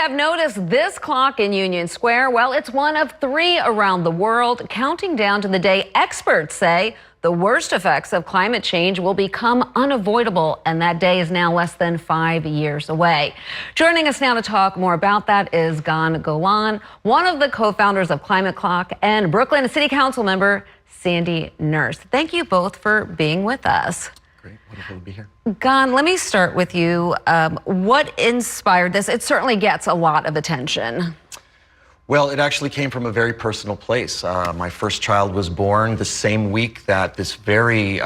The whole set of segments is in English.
have noticed this clock in Union Square? Well, it's one of 3 around the world, counting down to the day experts say the worst effects of climate change will become unavoidable, and that day is now less than 5 years away. Joining us now to talk more about that is Gan Golan, one of the co-founders of Climate Clock, and Brooklyn City Councilmember Sandy Nurse. Thank you both for being with us. Great, wonderful to be here. Gan, let me start with you. What inspired this? It certainly gets a lot of attention. Well, it actually came from a very personal place. My first child was born the same week that this very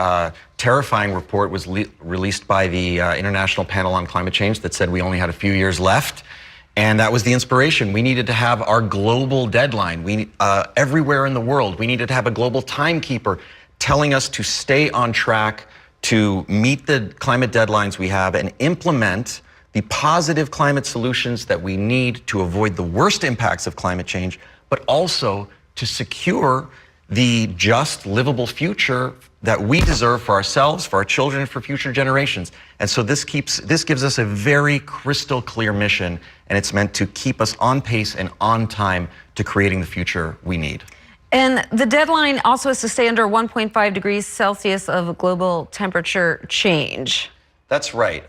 terrifying report was released by the International Panel on Climate Change that said we only had a few years left. And that was the inspiration. We needed to have our global deadline. Everywhere in the world, we needed to have a global timekeeper telling us to stay on track to meet the climate deadlines we have and implement the positive climate solutions that we need to avoid the worst impacts of climate change, but also to secure the just, livable future that we deserve for ourselves, for our children, and for future generations. And so this gives us a very crystal clear mission, and it's meant to keep us on pace and on time to creating the future we need. And the deadline also is to stay under 1.5 degrees Celsius of global temperature change. That's right.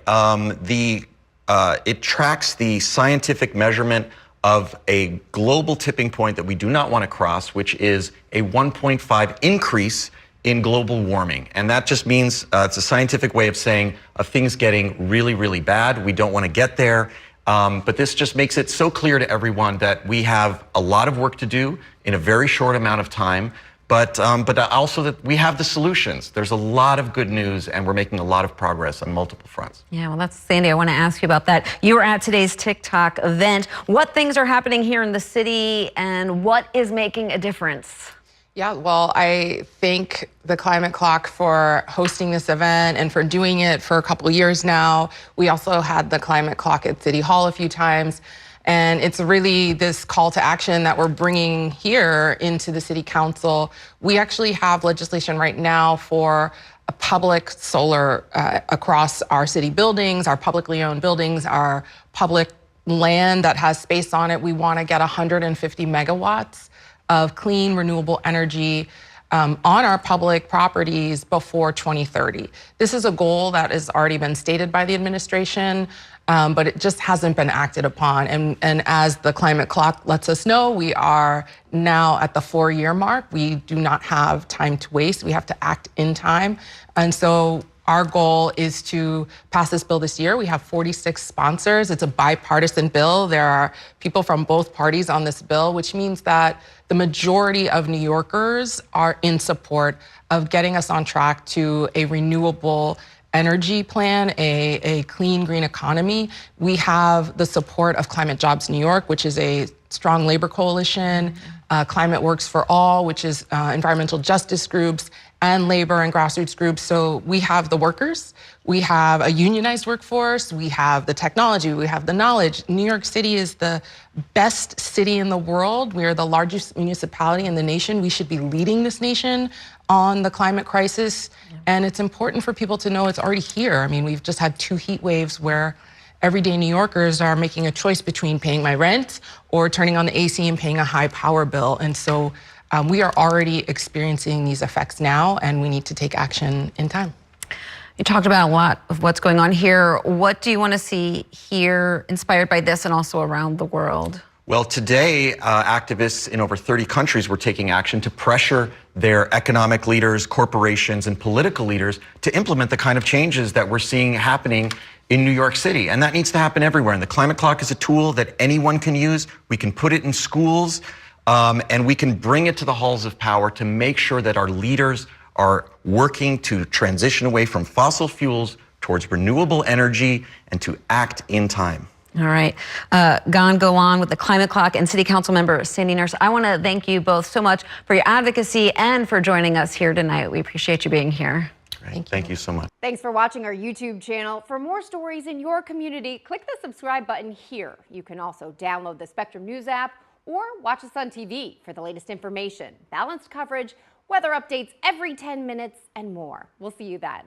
It tracks the scientific measurement of a global tipping point that we do not want to cross, which is a 1.5 increase in global warming. And that just means it's a scientific way of saying things getting really, really bad. We don't want to get there. But this just makes it so clear to everyone that we have a lot of work to do in a very short amount of time, but also that we have the solutions. There's a lot of good news, and we're making a lot of progress on multiple fronts. Yeah, well, that's Sandy. I want to ask you about that. You were at today's TikTok event. What things are happening here in the city, and what is making a difference? Yeah, well, I thank the Climate Clock for hosting this event and for doing it for a couple of years now. We also had the Climate Clock at City Hall a few times. And it's really this call to action that we're bringing here into the City Council. We actually have legislation right now for a public solar across our city buildings, our publicly owned buildings, our public land that has space on it. We want to get 150 megawatts of clean, renewable energy on our public properties before 2030. This is a goal that has already been stated by the administration, but it just hasn't been acted upon. And as the Climate Clock lets us know, we are now at the 4-year mark. We do not have time to waste. We have to act in time. And so our goal is to pass this bill this year. We have 46 sponsors. It's a bipartisan bill. There are people from both parties on this bill, which means that the majority of New Yorkers are in support of getting us on track to a renewable energy plan, a clean, green economy. We have the support of Climate Jobs New York, which is a strong labor coalition, Climate Works for All, which is environmental justice groups, and labor and grassroots groups. So we have the workers, we have a unionized workforce, we have the technology, we have the knowledge. New York City is the best city in the world. We are the largest municipality in the nation. We should be leading this nation on the climate crisis. Yeah. And it's important for people to know it's already here. I mean, we've just had 2 heat waves where everyday New Yorkers are making a choice between paying my rent or turning on the AC and paying a high power bill. And so we are already experiencing these effects now, and we need to take action in time. You talked about a lot of what's going on here. What do you want to see here inspired by this and also around the world? Well, today, activists in over 30 countries were taking action to pressure their economic leaders, corporations, and political leaders to implement the kind of changes that we're seeing happening in New York City. And that needs to happen everywhere. And the Climate Clock is a tool that anyone can use. We can put it in schools, and we can bring it to the halls of power to make sure that our leaders are working to transition away from fossil fuels towards renewable energy and to act in time. All right. Gan Golan with the Climate Clock and City Councilmember Sandy Nurse. I want to thank you both so much for your advocacy and for joining us here tonight. We appreciate you being here. Thank you so much. Thanks for watching our YouTube channel. For more stories in your community, click the subscribe button here. You can also download the Spectrum News app or watch us on TV for the latest information, balanced coverage, weather updates every 10 minutes, and more. We'll see you then.